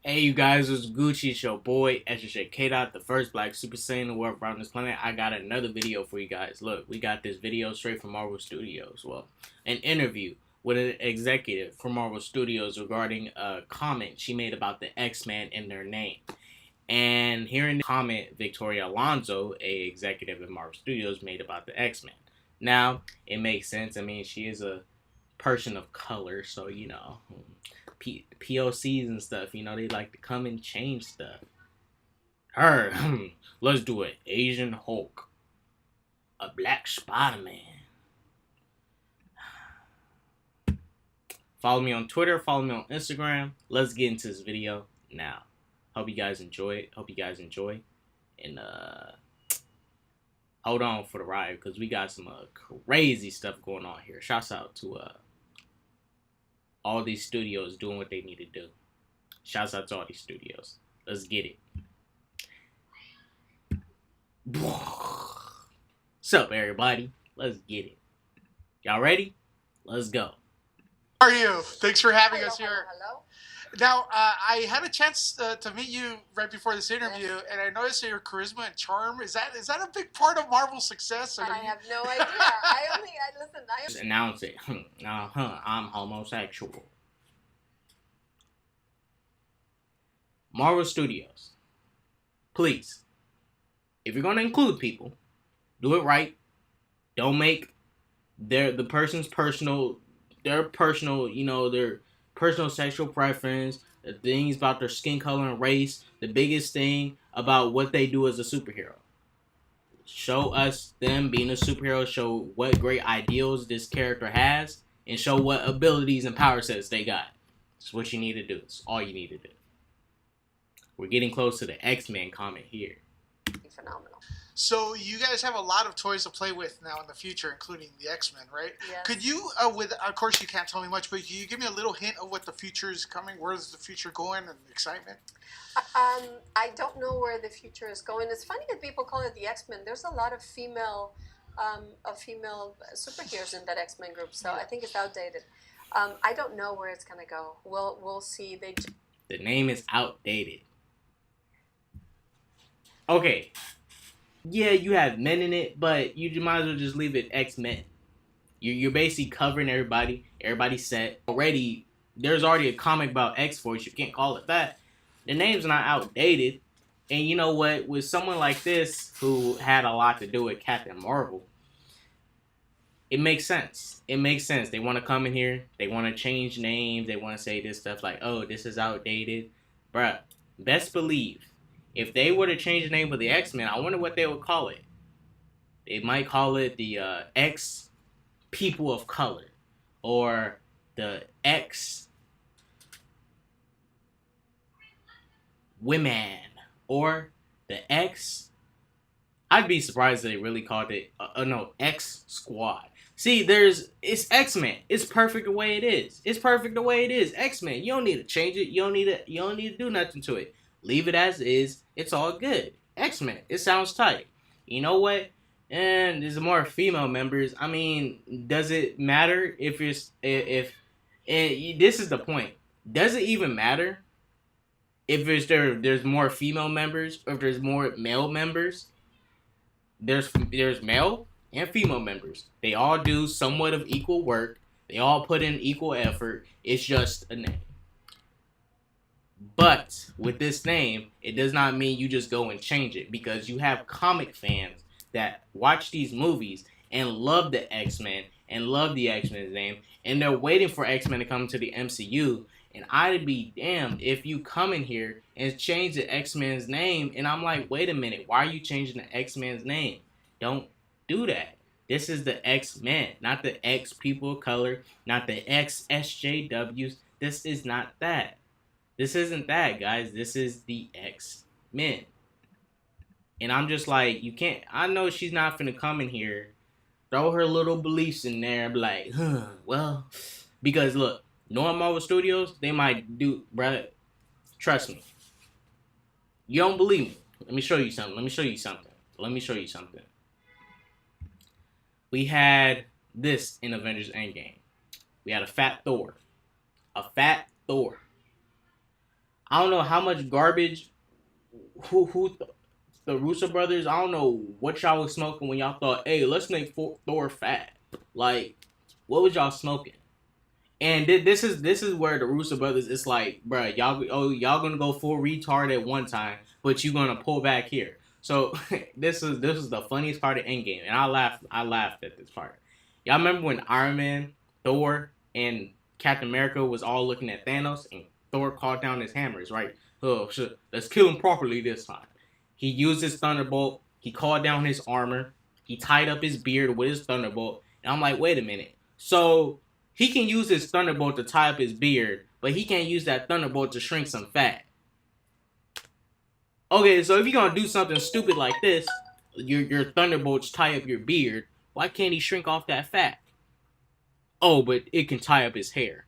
Hey, you guys, it's Gucci. It's your boy, SJ K-Dot, the first black Super Saiyan to work around this planet. I got another video for you guys. Look, we got this video straight from Marvel Studios. Well, an interview with an executive from Marvel Studios regarding a comment she made about the X-Men in their name. And hearing the comment Victoria Alonso, a executive at Marvel Studios, made about the X-Men. Now, it makes sense. I mean, she is a person of color, so, POCs and stuff, they like to come and change stuff. Her, let's do it. Asian Hulk. A black Spider-Man. Follow me on Twitter. Follow me on Instagram. Let's get into this video now. Hope you guys enjoy it. And hold on for the ride because we got some crazy stuff going on here. Shouts out to all these studios doing what they need to do. Shouts out to all these studios. Let's get it. What's up, everybody? Let's get it. Y'all ready? Let's go. How are you? Thanks for having us here. Hello. Now, I had a chance to meet you right before this interview, and I noticed that your charisma and charm is that a big part of Marvel's success? I have no idea. Listen. Just announce it. I'm homosexual. Marvel Studios, please, if you're gonna include people, do it right. Don't make their personal sexual preference, the things about their skin color and race, the biggest thing about what they do as a superhero. Show us them being a superhero, show what great ideals this character has, and show what abilities and power sets they got. That's what you need to do. It's all you need to do. We're getting close to the X-Men comment here. Phenomenal. So you guys have a lot of toys to play with now in the future, including the X-Men, right? Yes. Could you, of course you can't tell me much, but can you give me a little hint of what the future is coming? Where's the future going and excitement? I don't know where the future is going. It's funny that people call it the X-Men. There's a lot of female superheroes in that X-Men group, so I think it's outdated. I don't know where it's gonna go. We'll see. The name is outdated. Okay. Yeah, you have men in it, but you might as well just leave it X-Men. You're basically covering everybody. Everybody's set. There's already a comic about X-Force. You can't call it that. The name's not outdated. And you know what? With someone like this, who had a lot to do with Captain Marvel, it makes sense. It makes sense. They want to come in here. They want to change names. They want to say this stuff like, oh, this is outdated. Bruh, best believe, if they were to change the name of the X-Men, I wonder what they would call it. They might call it the X People of Color. Or the X Women. Or the X... I'd be surprised if they really called it... X Squad. See, it's X-Men. It's perfect the way it is. It's perfect the way it is. X-Men. You don't need to change it. You don't need to do nothing to it. Leave it as is. It's all good. X-Men. It sounds tight. You know what? And there's more female members. I mean, does it matter if this is the point. Does it even matter if there's more female members or if there's more male members? There's male and female members. They all do somewhat of equal work. They all put in equal effort. It's just a name. But with this name, it does not mean you just go and change it, because you have comic fans that watch these movies and love the X-Men and love the X-Men's name, and they're waiting for X-Men to come to the MCU. And I'd be damned if you come in here and change the X-Men's name, and I'm like, wait a minute, why are you changing the X-Men's name? Don't do that. This is the X-Men, not the X People of Color, not the X SJWs. This is not that. This isn't that, guys. This is the X-Men. And I'm just like, you can't... I know she's not finna come in here, throw her little beliefs in there, and be like, well... Because, look, knowing Marvel Studios, they might do... Bruh, trust me. You don't believe me. Let me show you something. We had this in Avengers Endgame. We had a fat Thor. I don't know how much garbage the Russo brothers. I don't know what y'all was smoking when y'all thought, hey, let's make Thor fat. Like, what was y'all smoking? And this is where the Russo brothers. It's like, bruh, y'all gonna go full retard at one time, but you gonna pull back here. So this is the funniest part of Endgame, and I laughed at this part. Y'all remember when Iron Man, Thor, and Captain America was all looking at Thanos, and Thor called down his hammers, right? Oh shit, let's kill him properly this time. He used his thunderbolt. He called down his armor. He tied up his beard with his thunderbolt. And I'm like, wait a minute. So he can use his thunderbolt to tie up his beard, but he can't use that thunderbolt to shrink some fat. Okay, so if you're gonna do something stupid like this, your thunderbolts tie up your beard. Why can't he shrink off that fat? Oh, but it can tie up his hair.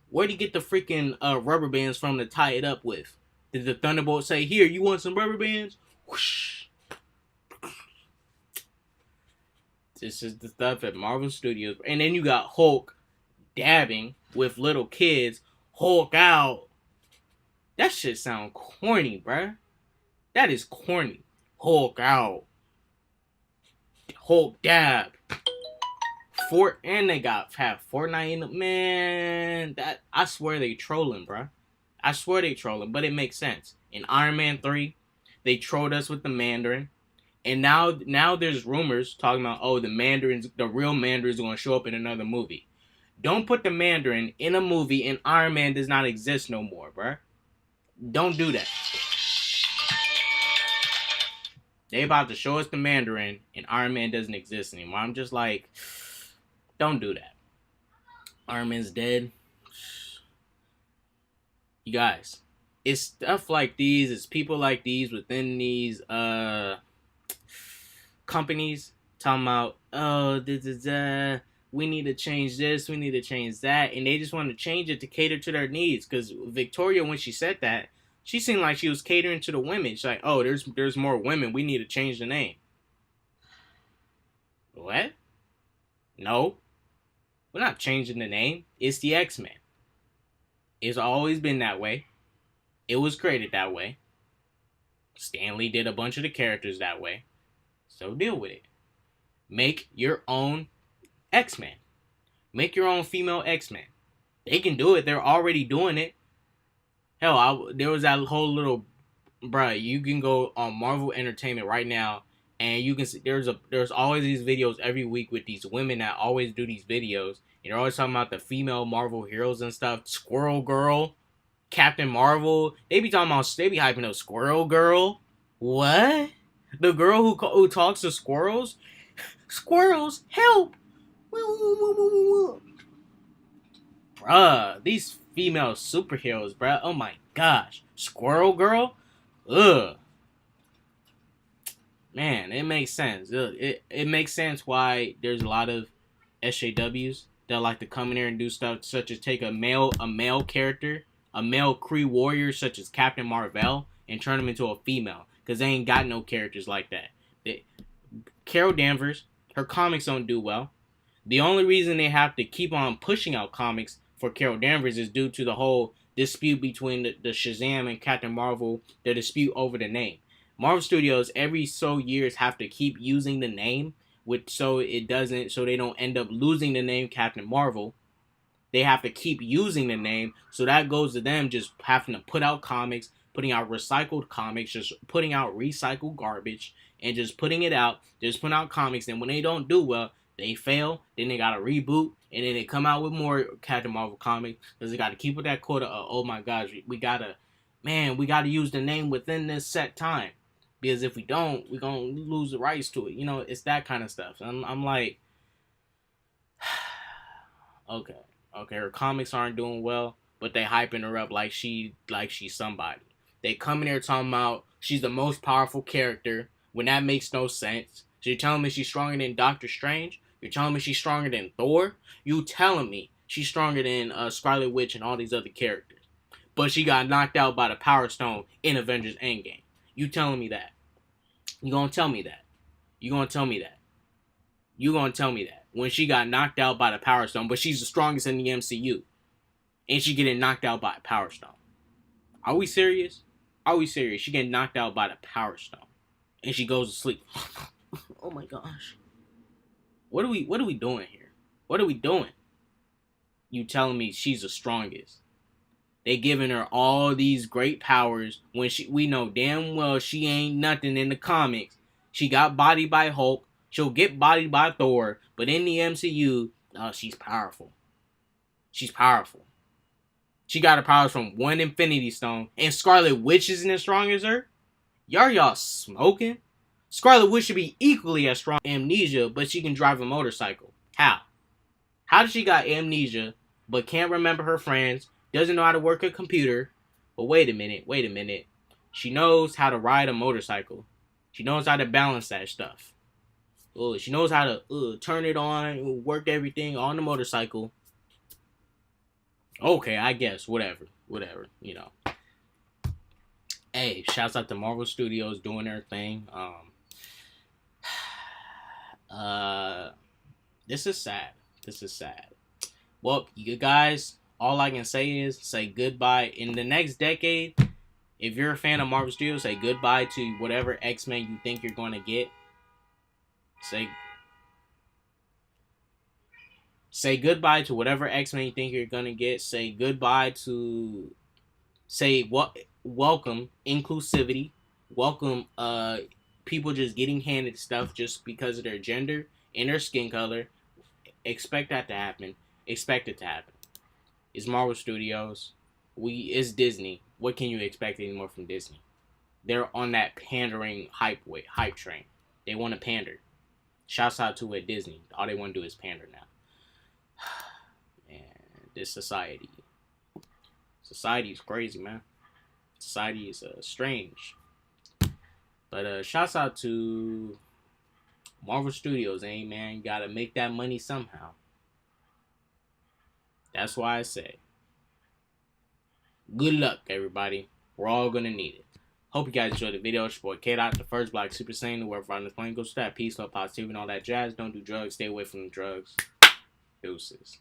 Where'd he get the freaking rubber bands from to tie it up with? Did the thunderbolt say, "Here, you want some rubber bands?" Whoosh. This is the stuff at Marvel Studios, and then you got Hulk dabbing with little kids. Hulk out. That shit sound corny, bruh. That is corny. Hulk out. Hulk dab. And they have Fortnite in it. Man, that I swear they trolling, bruh. I swear they trolling, but it makes sense. In Iron Man 3, they trolled us with the Mandarin. And now there's rumors talking about, oh, the real Mandarin's going to show up in another movie. Don't put the Mandarin in a movie and Iron Man does not exist no more, bruh. Don't do that. They about to show us the Mandarin and Iron Man doesn't exist anymore. I'm just like, don't do that. Iron Man's dead. You guys, it's stuff like these, it's people like these within these companies talking about, oh, we need to change this, we need to change that, and they just want to change it to cater to their needs. Because Victoria, when she said that, she seemed like she was catering to the women. She's like, oh, there's more women, we need to change the name. What? No, we're not changing the name. It's the X-Men. It's always been that way. It was created that way. Stan Lee did a bunch of the characters that way. So deal with it. Make your own X-Men. Make your own female X-Men. They can do it. They're already doing it. Hell, there was that whole little... Bruh, you can go on Marvel Entertainment right now, and you can see there's always these videos every week with these women that always do these videos. And they're always talking about the female Marvel heroes and stuff. Squirrel Girl, Captain Marvel. They be hyping up Squirrel Girl. What? The girl who talks to squirrels? Squirrels, help! Bruh, these female superheroes, bruh. Oh my gosh. Squirrel Girl? Ugh. Man, it makes sense. It makes sense why there's a lot of SJWs that like to come in here and do stuff such as take a male character, a male Kree warrior such as Captain Marvel, and turn him into a female. Because they ain't got no characters like that. Carol Danvers, her comics don't do well. The only reason they have to keep on pushing out comics for Carol Danvers is due to the whole dispute between the Shazam and Captain Marvel, the dispute over the name. Marvel Studios every so years have to keep using the name, so they don't end up losing the name Captain Marvel. They have to keep using the name, so that goes to them just having to put out comics, putting out recycled comics, just putting out recycled garbage, and just putting it out, just putting out comics. And when they don't do well, they fail, then they gotta reboot, and then they come out with more Captain Marvel comics, because they gotta keep with that quota of, oh my gosh, we gotta use the name within this set time. Because if we don't, we're gonna lose the rights to it. You know, it's that kind of stuff. I'm like, okay, her comics aren't doing well, but they hyping her up like she's somebody. They come in here talking about she's the most powerful character when that makes no sense. So you're telling me she's stronger than Doctor Strange? You're telling me she's stronger than Thor? You telling me she's stronger than Scarlet Witch and all these other characters? But she got knocked out by the Power Stone in Avengers Endgame. You telling me that? You gonna tell me that? You gonna tell me that? You gonna tell me that? When she got knocked out by the Power Stone, but she's the strongest in the MCU. And she getting knocked out by a Power Stone. Are we serious? Are we serious? She get knocked out by the Power Stone, and she goes to sleep. Oh my gosh. What are we doing here? What are we doing? You telling me she's the strongest? They giving her all these great powers when we know damn well she ain't nothing in the comics. She got bodied by Hulk. She'll get bodied by Thor. But in the MCU, she's powerful. She's powerful. She got her powers from one Infinity Stone. And Scarlet Witch isn't as strong as her? Y'all smoking? Scarlet Witch should be equally as strong as Amnesia, but she can drive a motorcycle. How? How does she got amnesia, but can't remember her friends, doesn't know how to work a computer? But wait a minute. She knows how to ride a motorcycle. She knows how to balance that stuff. She knows how to turn it on, work everything on the motorcycle. Okay, I guess, whatever, you know. Hey, shouts out to Marvel Studios doing their thing. This is sad. Well, you guys, all I can say is say goodbye. In the next decade, if you're a fan of Marvel Studios, say goodbye to whatever X-Men you think you're going to get. Say goodbye to whatever X-Men you think you're going to get. Say goodbye to... welcome inclusivity. Welcome people just getting handed stuff just because of their gender and their skin color. Expect that to happen. Expect it to happen. It's Marvel Studios. It's Disney. What can you expect anymore from Disney? They're on that pandering hype train. They want to pander. Shouts out to Disney. All they want to do is pander now. Man, this society. Society is crazy, man. Society is strange. But shouts out to Marvel Studios, man. You gotta make that money somehow. That's why I say, good luck, everybody. We're all gonna need it. Hope you guys enjoyed the video. It's your boy K-Dot, the first Black Super Saiyan, whoever on this plane goes to that. Peace, love, positivity, and all that jazz. Don't do drugs. Stay away from the drugs. Deuces.